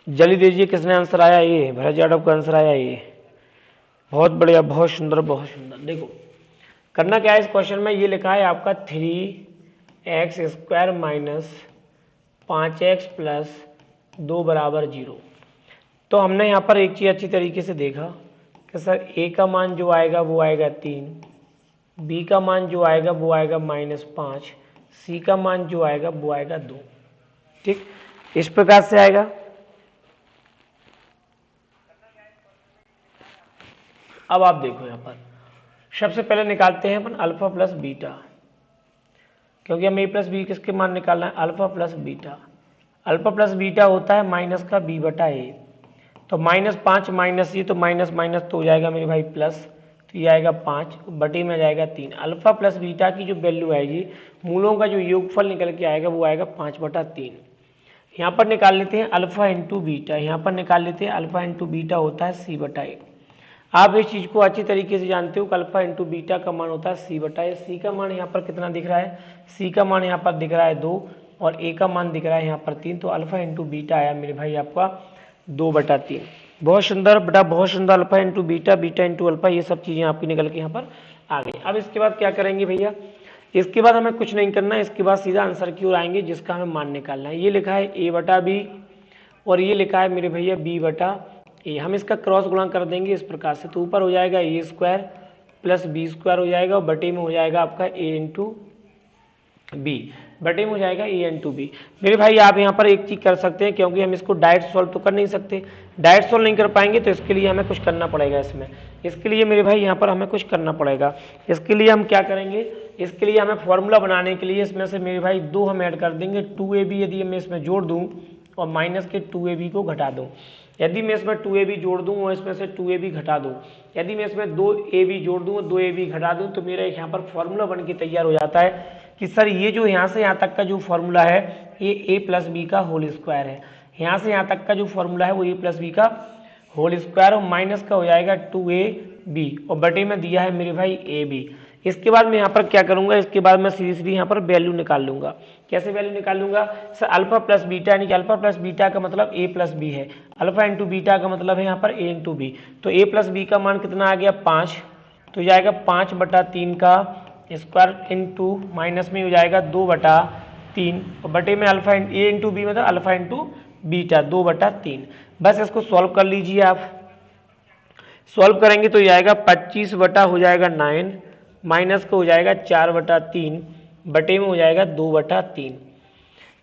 जल्दी दीजिए, किसने आंसर आया? ये भरत यादव का आंसर आया। ये बहुत बढ़िया, बहुत सुंदर, बहुत सुंदर। देखो करना क्या है इस क्वेश्चन में, ये लिखा है आपका 3x square minus 5x plus 2 बराबर 0। तो हमने यहाँ पर एक चीज अच्छी तरीके से देखा कि सर a का मान जो आएगा वो आएगा 3, b का मान जो आएगा वो आएगा -5, c का मान जो आएगा वो आएगा 2। ठीक, इस प्रकार से आएगा। अब आप देखो यहाँ पर सबसे पहले निकालते हैं अपन अल्फा प्लस बीटा, क्योंकि हमें ए प्लस बी किसके मान निकालना है, alpha plus beta. Alpha plus beta होता है माइनस का बी बटा ए, तो -5 माइनस ये तो माइनस माइनस तो हो जाएगा मेरे भाई प्लस, तो ये आएगा 5 बटे में जाएगा 3। अल्फा प्लस बीटा की जो वैल्यू आएगी, मूलों का जो योगफल निकल के आएगा वो आएगा 5/3। यहाँ पर निकाल लेते हैं अल्फा इंटू बीटा, यहाँ पर निकाल लेते हैं अल्फा इंटू बीटा होता है सी बटा ए। आप इस चीज को अच्छी तरीके से जानते हो कि अल्फा इंटू बीटा का मान होता है सी बटा ए। सी का मान यहाँ पर कितना दिख रहा है, सी का मान यहाँ पर दिख रहा है 2, और ए का मान दिख रहा है यहाँ पर 3, तो अल्फा इंटू बीटा आया मेरे भाई आपका 2/3। बहुत सुंदर बेटा, बहुत सुंदर। Alpha into beta, beta into alpha, ये सब चीज़ें आपकी निकल के यहाँ पर आ गई। अब इसके बाद क्या करेंगे भैया, इसके बाद हमें कुछ नहीं करना है, इसके बाद सीधा आंसर की ओर आएंगे जिसका हमें मान निकालना है। ये लिखा है a/b और ये लिखा है मेरे भैया b/a। हम इसका क्रॉस गुणा कर देंगे इस प्रकार से, तो ऊपर हो जाएगा a² प्लस b² हो जाएगा और बटे में हो जाएगा आपका a इंटू बी, बटे में हो जाएगा ए इंटू बी। मेरे भाई आप यहाँ पर एक चीज कर सकते हैं, क्योंकि हम इसको डायरेक्ट सॉल्व तो कर नहीं सकते, डायरेक्ट सॉल्व नहीं कर पाएंगे तो इसके लिए हमें कुछ करना पड़ेगा। इसके लिए मेरे भाई यहाँ पर हमें कुछ करना पड़ेगा। इसके लिए हम क्या करेंगे, इसके लिए हमें फॉर्मूला बनाने के लिए इसमें से मेरे भाई 2 हम ऐड कर देंगे। 2ab यदि मैं इसमें जोड़ दूँ और माइनस के 2ab को घटा दूँ, यदि मैं इसमें 2ab जोड़ दूँ और इसमें से 2ab घटा दूँ, यदि मैं इसमें 2ab जोड़ दूँ और 2ab घटा दूँ, तो मेरा यहाँ पर फॉर्मूला बन के तैयार हो जाता है कि सर ये जो यहाँ से यहाँ तक का जो फॉर्मूला है ये a प्लस बी का होल स्क्वायर है। यहाँ से यहाँ तक का जो फॉर्मूला है वो a प्लस बी का होल स्क्वायर और माइनस का हो जाएगा 2ab और बटे में दिया है मेरे भाई ab। इसके बाद मैं यहाँ पर क्या करूँगा, इसके बाद मैं सीधी सीधी यहाँ पर वैल्यू निकाल लूँगा। कैसे वैल्यू निकाल लूँगा सर, अल्फा प्लस बीटा, यानी कि अल्फा प्लस बीटा का मतलब a प्लस बी है, अल्फा इंटू बीटा का मतलब है यहाँ पर a इंटू बी। तो a प्लस बी का मान कितना आ गया 5, तो जाएगा 5/3 का स्क्वायर इंटू माइनस में हो जाएगा 2/3 और बटे में अल्फा ए इंटू बी मतलब अल्फा इंटू बीटा 2/3। बस इसको सॉल्व कर लीजिए आप। सॉल्व करेंगे तो जाएगा 25 बटा हो जाएगा 9 माइनस का हो जाएगा 4/3 बटे में हो जाएगा 2/3।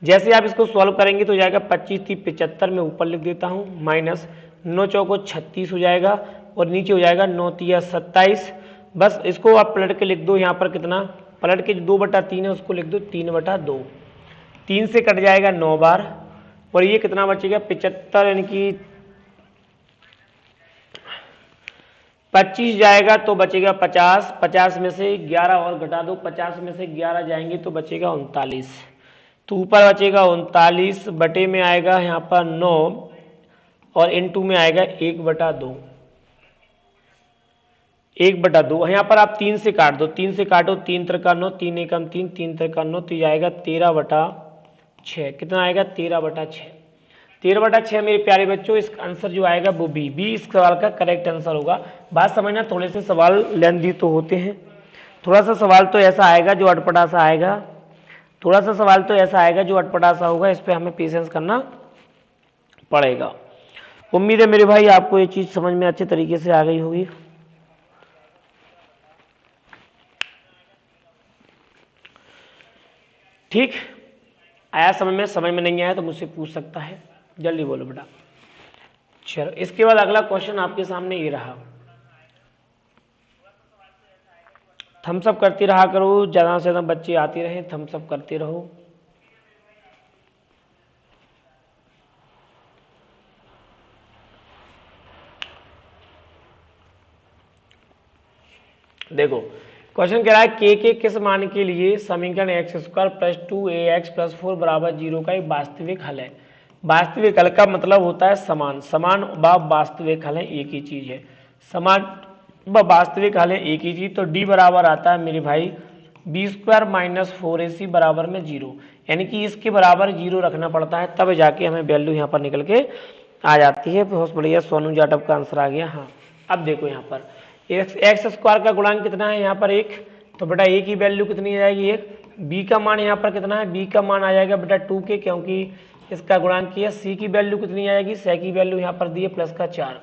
जैसे आप इसको सॉल्व करेंगे तो जाएगा 25 3 75 में ऊपर लिख देता हूँ, माइनस 9 चौको 36 हो जाएगा और नीचे हो जाएगा 9 तिया 27। बस इसको आप पलट के लिख दो, यहाँ पर कितना पलट के 2/3 है उसको लिख दो 3/2। 3 से कट जाएगा 9 बार और ये कितना बचेगा 75, यानी कि 25 जाएगा तो बचेगा 50, 50 में से 11 और घटा दो, 50 में से 11 जाएंगे तो बचेगा 39, तो ऊपर बचेगा 39 बटे में आएगा यहाँ पर 9 और इनटू में आएगा 1/2, 1/2। यहाँ पर आप 3 से काट दो, 3 से काटो 3 3 9, 3 एकम 3, 3 3 9, तो आएगा 13/6। कितना आएगा 13/6। 13/6 मेरे प्यारे बच्चों, इसका आंसर जो आएगा वो बी इस सवाल का करेक्ट आंसर होगा। बात समझना, थोड़े से सवाल लेंदी तो होते हैं, थोड़ा सा सवाल तो ऐसा आएगा जो अटपटा सा आएगा, थोड़ा सा सवाल तो ऐसा आएगा जो अटपटा सा होगा, इस पर हमें पेशेंस करना पड़ेगा। उम्मीद है मेरे भाई आपको ये चीज समझ में अच्छे तरीके से आ गई होगी। ठीक आया समझ में नहीं आया तो मुझसे पूछ सकता है, जल्दी बोलो बेटा। चलो इसके बाद अगला क्वेश्चन आपके सामने ये रहा, थम्स अप करते रहा करो, ज्यादा से ज्यादा बच्चे आते रहे, थम्स अप करते रहो। देखो क्वेश्चन कह रहा है के किस मान के लिए समीकरण x² प्लस 2ax प्लस 4 बराबर 0 का एक वास्तविक हल है। वास्तविक हल का मतलब होता है समान, समान व वास्तविक हल है एक ही चीज है, समान व वास्तविक हल है एक ही चीज। तो d बराबर आता है मेरे भाई b² माइनस 4ac बराबर में 0, यानी कि इसके बराबर 0 रखना पड़ता है, तब जाके हमें वैल्यू यहाँ पर निकल के आ जाती है। बहुत बढ़िया, सोनू जाटव का आंसर आ गया। हाँ अब देखो यहाँ पर x² का गुणांक कितना है यहाँ पर 1, तो बेटा a की वैल्यू कितनी आ जाएगी 1, b का मान यहाँ पर कितना है, b का मान आ जाएगा बेटा 2 के, क्योंकि इसका गुणांक किया। c की वैल्यू कितनी आएगी, c की वैल्यू यहाँ पर दी है प्लस का 4,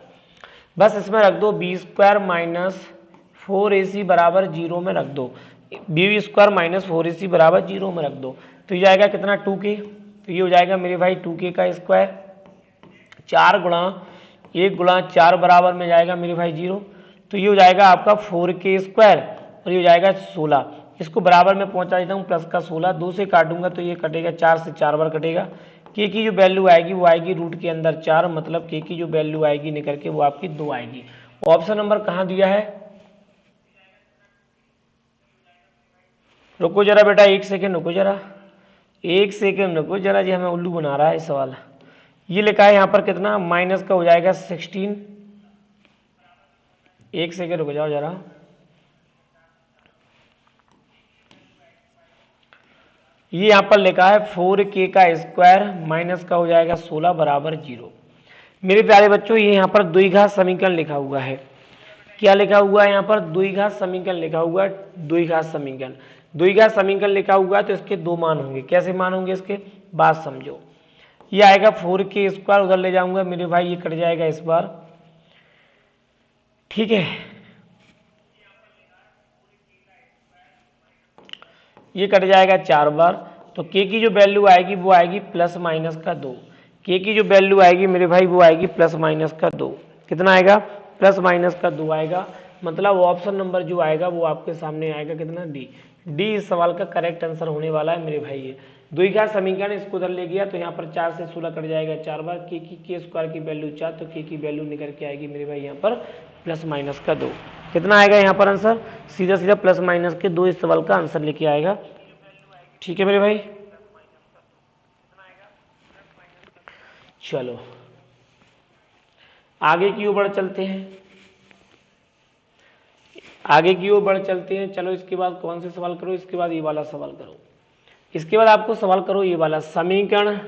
बस इसमें रख दो b² माइनस 4ac बराबर 0 में रख दो, b² माइनस 4ac बराबर 0 में रख दो, तो ये जाएगा कितना 2k, तो ये हो जाएगा मेरे भाई 2k का स्क्वायर, 4 गुणा 1 गुणा 4 बराबर में जाएगा मेरे भाई 0, तो ये हो जाएगा आपका 4k² और ये हो जाएगा 16। इसको बराबर में पहुंचा देता हूँ प्लस का 16, 2 से काटूंगा तो ये कटेगा, 4 से 4 बार कटेगा। के की जो वैल्यू आएगी वो आएगी रूट के अंदर 4, मतलब के की जो वैल्यू आएगी निकल के वो आपकी 2 आएगी। ऑप्शन नंबर कहाँ दिया है, रुको जरा बेटा 1 सेकेंड रुको जरा, 1 सेकेंड रुको जरा जी, हमें उल्लू बना रहा है इस सवाल। ये लिखा है यहाँ पर कितना, माइनस का हो जाएगा 16, 1 सेकेंड रुक जाओ जरा, ये यहाँ पर लिखा है 4k का स्क्वायर माइनस का हो जाएगा 16 बराबर 0। मेरे प्यारे बच्चों ये यहाँ पर द्विघात समीकरण लिखा हुआ है। क्या लिखा हुआ है यहाँ पर? द्विघात समीकरण लिखा हुआ है। द्विघात समीकरण, द्विघात समीकरण लिखा हुआ है तो इसके दो मान होंगे। कैसे मान होंगे इसके? बात समझो। ये आएगा 4k स्क्वायर, उधर ले जाऊंगा मेरे भाई, ये कट जाएगा इस बार, ठीक है। ये कट जाएगा 4 बार, तो k की जो वैल्यू आएगी वो आएगी प्लस माइनस का 2। k की जो वैल्यू आएगी मेरे भाई वो आएगी प्लस माइनस का 2। कितना आएगा? प्लस माइनस का 2 आएगा। मतलब ऑप्शन नंबर जो आएगा वो आपके सामने आएगा कितना? डी। डी इस सवाल का करेक्ट आंसर होने वाला है मेरे भाई। ये द्विघात समीकरण इसको उधर ले गया तो यहाँ पर 4 से 16 कट जाएगा 4 बार, के स्क्वायर की वैल्यू 4, तो के की वैल्यू निकल के आएगी मेरे भाई यहाँ पर प्लस माइनस का 2। कितना आएगा यहाँ पर आंसर? सीधा सीधा प्लस माइनस के 2 इस सवाल का आंसर लेके आएगा। ठीक है मेरे भाई, चलो आगे की ओर बढ़ चलते हैं, आगे की ओर बढ़ चलते हैं। चलो इसके बाद कौन से सवाल करो? इसके बाद ये वाला सवाल करो। इसके बाद आपको सवाल करो ये वाला, समीकरण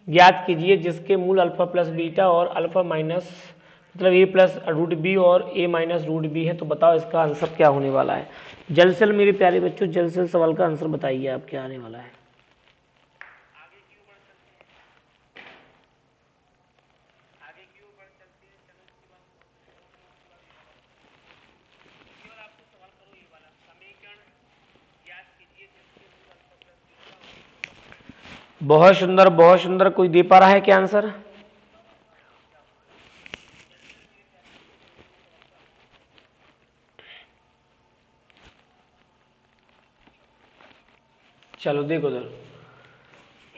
ज्ञात कीजिए जिसके मूल अल्फा प्लस बीटा और अल्फा माइनस मतलब ए प्लस रूट बी और ए माइनस रूट बी है। तो बताओ इसका आंसर क्या होने वाला है? जल्द से मेरे प्यारे बच्चों, जल्द से सवाल का आंसर बताइए आप, क्या आने वाला है? बहुत सुंदर, बहुत सुंदर। कोई दे पा रहा है क्या आंसर? चलो देखो उधर,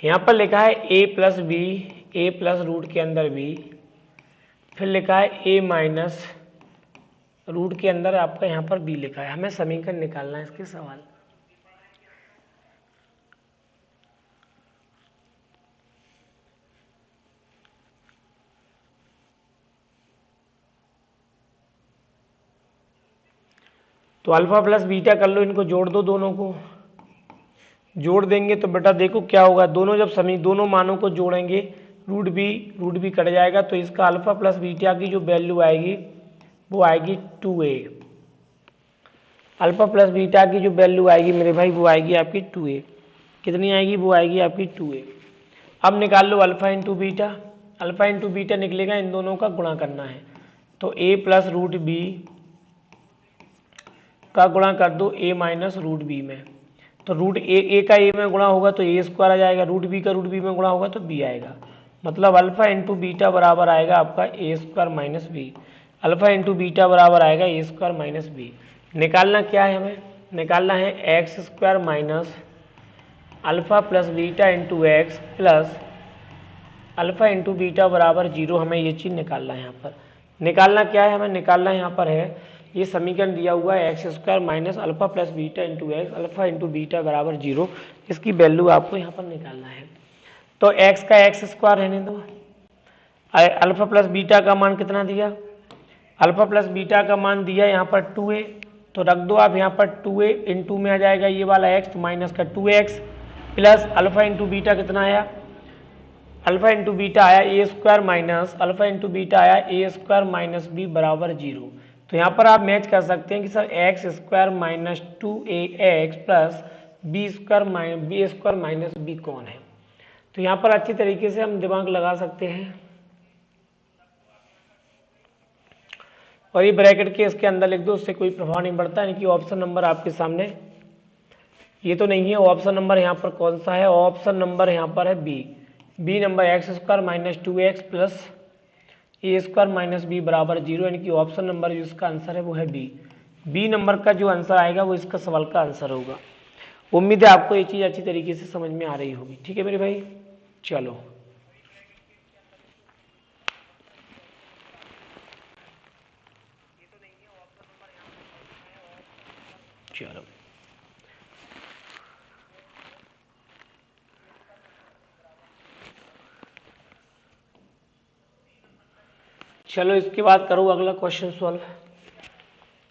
यहाँ पर लिखा है ए प्लस बी, ए प्लस रूट के अंदर बी, फिर लिखा है ए माइनस रूट के अंदर आपका यहाँ पर बी लिखा है। हमें समीकरण निकालना है इसके सवाल। तो अल्फा प्लस बीटा कर लो, इनको जोड़ दो, दोनों को जोड़ देंगे तो बेटा देखो क्या होगा, दोनों जब दोनों मानों को जोड़ेंगे रूट बी कट जाएगा, तो इसका अल्फा प्लस बीटा की जो वैल्यू आएगी वो आएगी 2a। अल्फा प्लस बीटा की जो वैल्यू आएगी मेरे भाई वो आएगी आपकी 2a। कितनी आएगी? वो आएगी आपकी 2a। अब निकाल लो alpha into beta. Alpha into beta निकलेगा, इन दोनों का गुणा करना है, तो a प्लस रूट बी का गुणा कर दो a माइनस रूट बी में। तो रूट ए का ए में गुणा होगा तो ए स्क्वायर आ जाएगा, रूट बी का रूट बी में गुणा होगा तो बी आएगा। मतलब अल्फा इंटू बीटा बराबर आएगा आपका A square minus B. Alpha into beta बराबर आएगा ए स्क्वायर माइनस बी। निकालना क्या है हमें? निकालना है x square minus alpha plus beta into x plus alpha into beta बराबर 0। हमें ये चीज़ निकालना है यहाँ पर। निकालना क्या है हमें? निकालना यहाँ पर है ये समीकरण दिया हुआ है x square minus alpha plus beta into x alpha into beta बराबर 0। इसकी वैल्यू आपको यहाँ पर निकालना है। तो एक्स का एक्स स्क्वायर रहने दो, अल्फा प्लस बीटा का मान कितना दिया? अल्फा प्लस बीटा का मान दिया यहाँ पर 2a, तो रख दो आप यहाँ पर 2a, इंटू में आ जाएगा ये वाला x माइनस का 2x plus alpha into beta कितना आया? अल्फा इंटू बीटा आया A square minus alpha into beta आया ए स्क्वायर माइनस बी बराबर 0। तो यहाँ पर आप मैच कर सकते हैं कि sir x square minus 2ax plus B square minus b कौन है? तो यहाँ पर अच्छी तरीके से हम दिमाग लगा सकते हैं और ये ब्रैकेट के इसके अंदर लिख दो, उससे कोई प्रभाव नहीं पड़ता। यानी कि ऑप्शन नंबर आपके सामने ये तो नहीं है। ऑप्शन नंबर यहाँ पर कौन सा है? ऑप्शन नंबर यहाँ पर है B number X square minus 2x plus A square minus B बराबर 0। यानी कि ऑप्शन नंबर जो इसका आंसर है वो है बी नंबर का जो आंसर आएगा वो इसका सवाल का आंसर होगा। उम्मीद है आपको ये चीज़ अच्छी तरीके से समझ में आ रही होगी। ठीक है मेरे भाई, चलो चलो चलो इसके बाद करो अगला क्वेश्चन सॉल्व।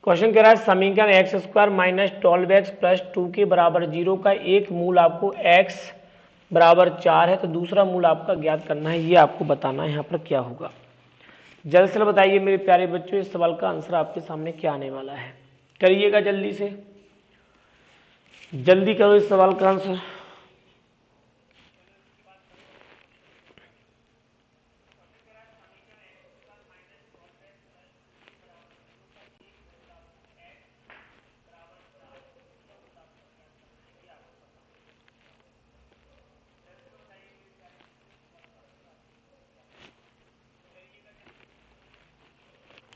क्वेश्चन कह रहा है समीकरण x square minus 12x plus 2 के बराबर 0 का एक मूल आपको x बराबर 4 है, तो दूसरा मूल आपका ज्ञात करना है, ये आपको बताना है यहाँ पर क्या होगा। जल्द से बताइए मेरे प्यारे बच्चों, इस सवाल का आंसर आपके सामने क्या आने वाला है, करिएगा जल्दी से, जल्दी करो इस सवाल का आंसर।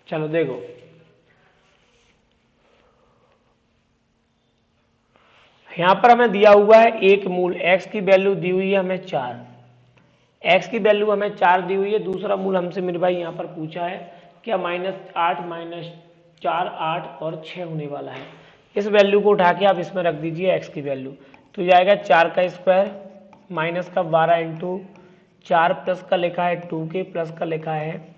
चलो देखो, यहां पर हमें दिया हुआ है एक मूल, x की वैल्यू दी हुई है हमें 4, x की वैल्यू हमें 4 दी हुई है, दूसरा मूल हमसे मेरे भाई यहां पर पूछा है क्या -8 -4 8 और 6 होने वाला है। इस वैल्यू को उठा के आप इसमें रख दीजिए x की वैल्यू, तो जाएगा 4 का स्क्वायर माइनस का 12 इंटू 4 प्लस का लिखा है 2 के प्लस का लिखा है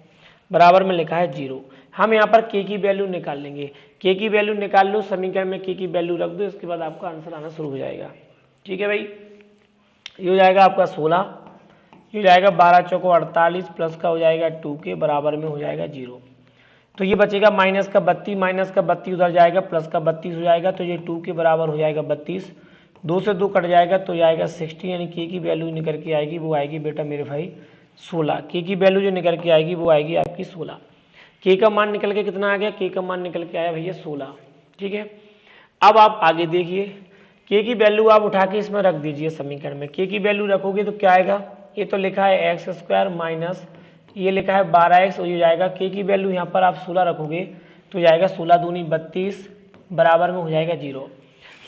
बराबर में लिखा है 0। हम यहाँ पर k की वैल्यू निकाल लेंगे, k की वैल्यू निकाल लो, समीकरण में k की वैल्यू रख दो, इसके बाद आपका आंसर आना शुरू हो जाएगा। ठीक है भाई, ये हो जाएगा आपका 16, ये हो जाएगा 12 चौको 48 प्लस का हो जाएगा 2 के बराबर में हो जाएगा 0। तो ये बचेगा माइनस का 32 उधर जाएगा प्लस का 32 हो जाएगा, तो ये 2 के बराबर हो जाएगा 32, 2 से 2 कट जाएगा तो जाएगा 60, यानी k की वैल्यू निकल के आएगी, वो आएगी बेटा मेरे भाई 16। k की वैल्यू जो निकल के आएगी वो आएगी आपकी 16। k का मान निकल के कितना आ गया, k का मान निकल के आया भैया 16। ठीक है, अब आप आगे देखिए, k की वैल्यू आप उठा के इसमें रख दीजिए समीकरण में, k की वैल्यू रखोगे तो क्या आएगा, ये तो लिखा है एक्स स्क्वायर माइनस ये लिखा है 12x, और ये जाएगा k की वैल्यू यहाँ पर आप 16 रखोगे तो जाएगा 16 दूनी 32 बराबर में हो जाएगा 0,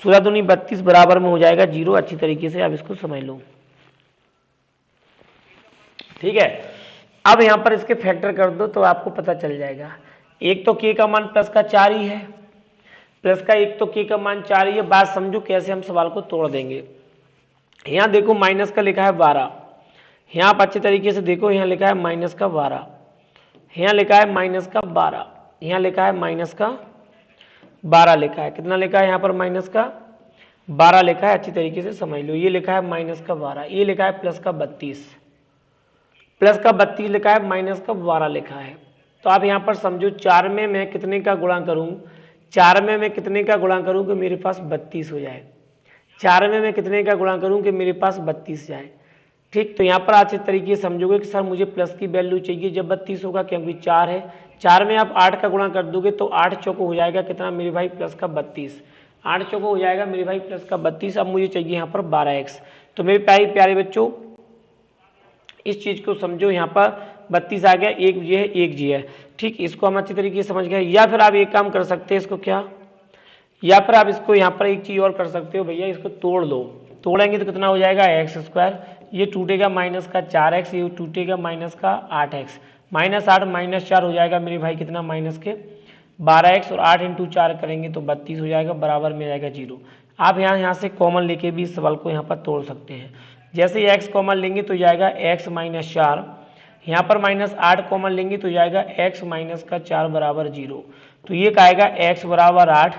16 दूनी 32 बराबर में हो जाएगा 0। अच्छी तरीके से आप इसको समझ लो। ठीक है, अब यहां पर इसके फैक्टर कर दो तो आपको पता चल जाएगा। एक तो k का मान प्लस का 4 ही है, प्लस का एक तो k का मान 4 ही है। बात समझो कैसे हम सवाल को तोड़ देंगे। यहां देखो माइनस का लिखा है 12, यहां आप अच्छे तरीके से देखो, यहां लिखा है माइनस का 12, यहां लिखा है माइनस का 12, यहां लिखा है माइनस का 12 लिखा है, कितना लिखा है यहां पर माइनस का 12 लिखा है। अच्छी तरीके से समझ लो, ये लिखा है माइनस का 12, ये लिखा है प्लस का 32, प्लस का 32 लिखा है, माइनस का 12 लिखा है। तो आप यहां पर समझो 4 में मैं कितने का गुणा करूं, 4 में मैं कितने का गुणा करूं कि मेरे पास 32 हो जाए, 4 में मैं कितने का गुणा करूं कि मेरे पास 32 जाए। ठीक, तो यहां पर अच्छे तरीके से समझोगे कि सर मुझे प्लस की वैल्यू चाहिए जब 32 होगा, क्योंकि 4 है, 4 में आप 8 का गुणा कर दोगे तो 8 चौको हो जाएगा कितना मेरे भाई प्लस का 32, 8 चौको हो जाएगा मेरे भाई प्लस का 32। अब मुझे चाहिए यहाँ पर 12x। तो मेरे प्यारे बच्चों इस चीज को समझो, यहाँ पर 32 आ गया, एक जी है एक जी है। ठीक, इसको हम अच्छी तरीके से समझ गए। या फिर आप एक काम कर सकते हैं, इसको क्या, या फिर आप इसको यहाँ पर एक चीज और कर सकते हो भैया, इसको तोड़ लो, तोड़ेंगे तो कितना हो जाएगा एक्स स्क्वायर, ये टूटेगा माइनस का 4x, ये टूटेगा माइनस का 8x, -8 -4 हो जाएगा मेरे भाई कितना माइनस के 12x, और 8 इंटू 4 करेंगे तो 32 हो जाएगा, बराबर में आएगा 0। आप यहाँ से कॉमन लेके भी इस सवाल को यहाँ पर तोड़ सकते हैं। जैसे ही x कॉमन लेंगे तो जाएगा x -4, यहाँ पर -8 कॉमन लेंगे तो जाएगा x माइनस का 4 बराबर 0। तो ये आएगा x बराबर 8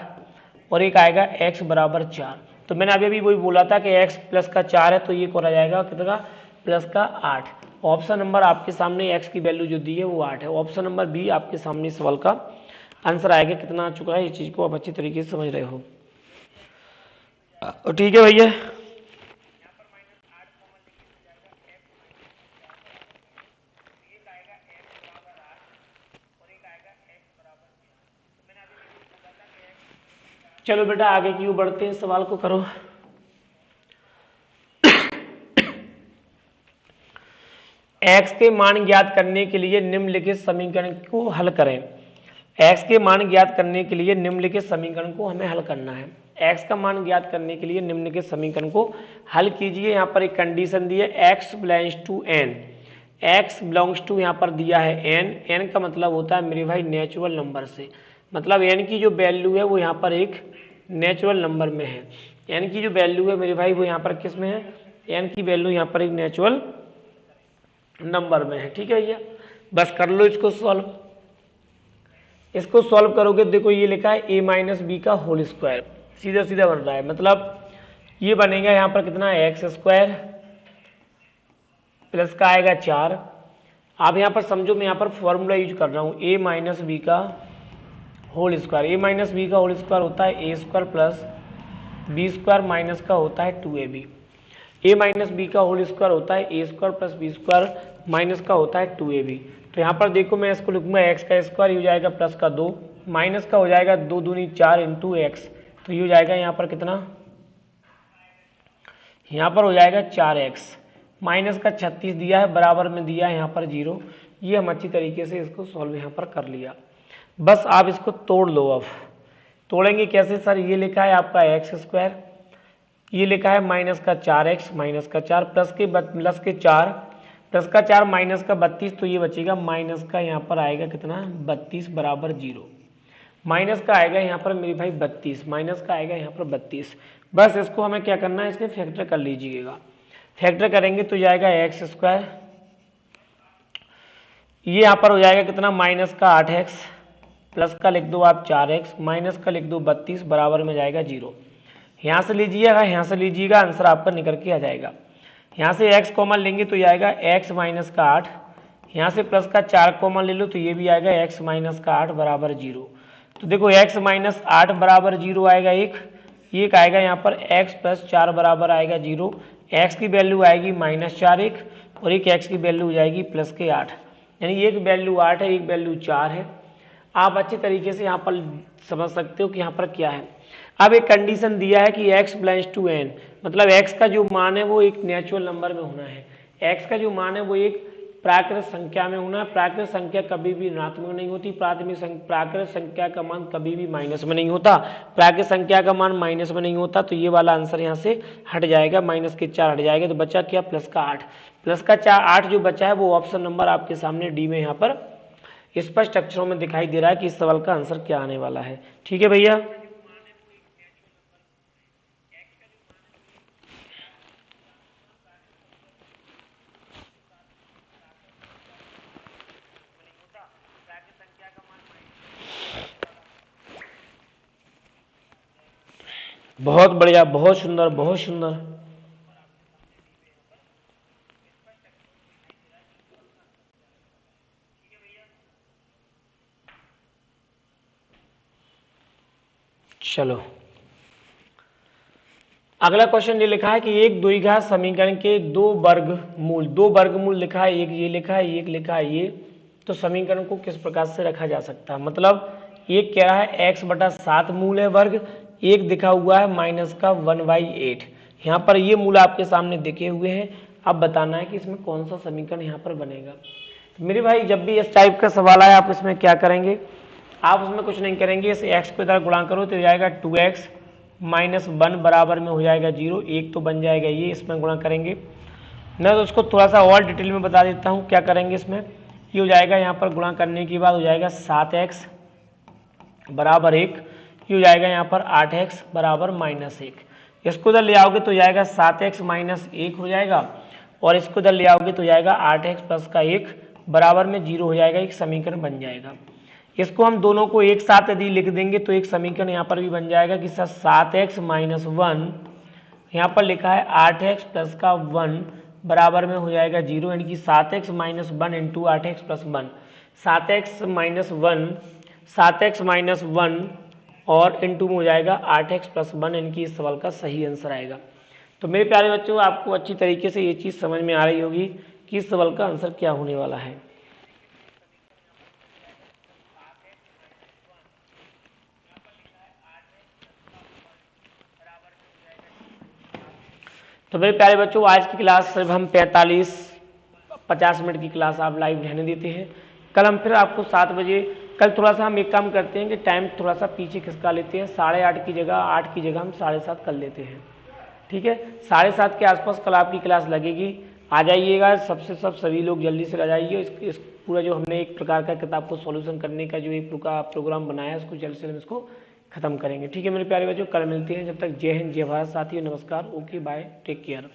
और एक आएगा x बराबर 4। तो मैंने अभी वही बोला था कि x प्लस का 4 है, तो ये करा जाएगा कितना प्लस का 8। ऑप्शन नंबर आपके सामने x की वैल्यू जो दी है वो 8 है। ऑप्शन नंबर बी आपके सामने सवाल का आंसर आएगा। कितना आ चुका है, इस चीज को आप अच्छी तरीके से समझ रहे हो। ठीक है भैया, चलो बेटा आगे क्यों बढ़ते हैं, सवाल को करो। x के मान ज्ञात करने के लिए निम्नलिखित समीकरण को हल करें। x के मान ज्ञात करने के लिए निम्नलिखित समीकरण को हमें हल करना है। x का मान ज्ञात करने के लिए निम्नलिखित समीकरण को हल कीजिए। यहाँ पर एक कंडीशन दी है x belongs to n, x belongs to यहाँ पर दिया है n, n का मतलब होता है मेरे भाई नेचुरल नंबर से, मतलब n की जो वैल्यू है वो यहाँ पर एक नेचुरल नंबर में है। n की जो वैल्यू है मेरे भाई वो यहाँ पर किस में है, n की वैल्यू यहाँ पर एक नेचुरल नंबर में है। ठीक है भैया, बस कर लो इसको सॉल्व। इसको सॉल्व करोगे देखो ये लिखा है a माइनस बी का होल स्क्वायर, सीधा सीधा बन रहा है, मतलब ये बनेगा यहाँ पर कितना एक्स स्क्वायर प्लस का आएगा 4। आप यहाँ पर समझो मैं यहाँ पर फॉर्मूला यूज कर रहा हूँ a माइनस बी का whole square. a minus b का होल स्क्वायर होता है a square plus B square minus का होता है 2ab। a माइनस बी का होल स्क्वायर होता है a square plus B square minus का होता है 2ab। तो यहाँ पर देखो मैं इसको लिखूंगा x का स्क्वायर हो जाएगा प्लस का 2 माइनस का हो जाएगा 2 दूनी 4 इंटू एक्स, तो ये हो जाएगा यहाँ पर कितना, यहाँ पर हो जाएगा 4x माइनस का 36 दिया है बराबर में दिया है यहाँ पर 0। ये हम अच्छी तरीके से इसको सॉल्व यहाँ पर कर लिया। बस आप इसको तोड़ लो। अब तोड़ेंगे कैसे सर, ये लिखा है आपका एक्स स्क्वायर, ये लिखा है माइनस का 4x माइनस का 4 प्लस के 4 प्लस का 4 माइनस का 32, तो ये बचेगा माइनस का यहाँ पर आएगा कितना 32 बराबर 0। माइनस का आएगा यहाँ पर मेरी भाई 32, माइनस का आएगा यहाँ पर 32। बस इसको हमें क्या करना है, इसके फैक्टर कर लीजिएगा। फैक्टर करेंगे तो जाएगा एक्स स्क्वायर, ये यहाँ पर हो जाएगा कितना माइनस का 8x प्लस का लिख दो आप 4x माइनस का लिख दो 32 बराबर में जाएगा 0। यहाँ से लीजिएगा, यहाँ से लीजिएगा, आंसर आपका निकल के आ जाएगा। यहाँ से x कॉमन लेंगे तो आएगा x माइनस का 8, यहाँ से प्लस का 4 कॉमन ले लो तो ये भी आएगा x माइनस का 8 बराबर 0। तो देखो x माइनस 8 बराबर 0 आएगा एक आएगा यहाँ पर x प्लस 4 बराबर आएगा 0। x की वैल्यू आएगी माइनस 4 एक, और एक x की वैल्यू हो जाएगी प्लस के 8, यानी एक वैल्यू 8 है एक वैल्यू 4 है। आप अच्छी तरीके से यहाँ पर समझ सकते हो कि यहाँ पर क्या है। अब एक कंडीशन दिया है कि x बिलोंग्स टू n, मतलब x का जो मान है वो एक नेचुरल नंबर में होना है, x का जो मान है वो एक प्राकृत संख्या में होना है। प्राकृत संख्या कभी भी ऋणात्मक नहीं होती, प्राकृत संख्या का मान कभी भी माइनस में नहीं होता, प्राकृत संख्या का मान माइनस में नहीं होता। तो ये वाला आंसर यहाँ से हट जाएगा, माइनस के 4 हट जाएगा, तो बचा क्या प्लस का 8। प्लस का 8 जो बचा है वो ऑप्शन नंबर आपके सामने डी में यहाँ पर स्पष्ट अक्षरों में दिखाई दे रहा है कि इस सवाल का आंसर क्या आने वाला है। ठीक है भैया, बहुत बढ़िया, बहुत सुंदर, बहुत सुंदर। चलो अगला क्वेश्चन ये लिखा है कि एक द्विघात समीकरण के दो वर्गमूल लिखा है, एक ये लिखा है एक लिखा है ये, तो समीकरण को किस प्रकार से रखा जा सकता है। मतलब एक कह रहा है x बटा 7 मूल है वर्ग, एक दिखा हुआ है माइनस का 1/8। यहाँ पर ये मूल आपके सामने दिखे हुए हैं। अब बताना है कि इसमें कौन सा समीकरण यहाँ पर बनेगा। तो मेरे भाई जब भी इस टाइप का सवाल आए आप इसमें क्या करेंगे, आप उसमें कुछ नहीं करेंगे, इस x को इधर गुणा करो तो हो जाएगा 2x माइनस 1 बराबर में हो जाएगा 0, एक तो बन जाएगा ये, इसमें गुणा करेंगे। मैं तो उसको थोड़ा सा और डिटेल में बता देता हूँ क्या करेंगे इसमें। ये हो जाएगा यहाँ पर गुणा करने के बाद हो जाएगा 7x बराबर 1, ये हो जाएगा यहाँ पर 8x बराबर -1। इसको इधर ले आओगे तो जाएगा 7x माइनस 1 हो जाएगा, और इसको इधर ले आओगे तो जाएगा 8x प्लस का 1 बराबर में 0 हो जाएगा, एक समीकरण बन जाएगा। इसको हम दोनों को एक साथ यदि लिख देंगे तो एक समीकरण यहाँ पर भी बन जाएगा कि सर 7x माइनस 1, यहाँ पर लिखा है 8x प्लस का 1 बराबर में हो जाएगा 0, यानी कि 7x minus 1 into 8x plus 1, 7x minus 1 और इंटू में हो जाएगा 8x प्लस 1, यानी कि इस सवाल का सही आंसर आएगा। तो मेरे प्यारे बच्चों आपको अच्छी तरीके से ये चीज़ समझ में आ रही होगी कि इस सवाल का आंसर क्या होने वाला है। तो मेरे प्यारे बच्चों आज की क्लास सिर्फ हम 45-50 मिनट की क्लास आप लाइव रहने देते हैं। कल हम फिर आपको 7 बजे, कल थोड़ा सा हम एक काम करते हैं कि टाइम थोड़ा सा पीछे खिसका लेते हैं, 8:30 की जगह 8 की जगह हम 7:30 कर लेते हैं। ठीक है, 7:30 के आसपास कल आपकी क्लास लगेगी, आ जाइएगा। सभी लोग जल्दी से आ जाइए। इस पूरा जो हमने एक प्रकार का किताब को सॉल्यूशन करने का जो एक प्रोग्राम बनाया है उसको जल्द से जल्द इसको खत्म करेंगे। ठीक है मेरे प्यारे बच्चों, कल मिलते हैं। जब तक जय हिंद, जय भारत साथियों, नमस्कार, ओके बाय, टेक केयर।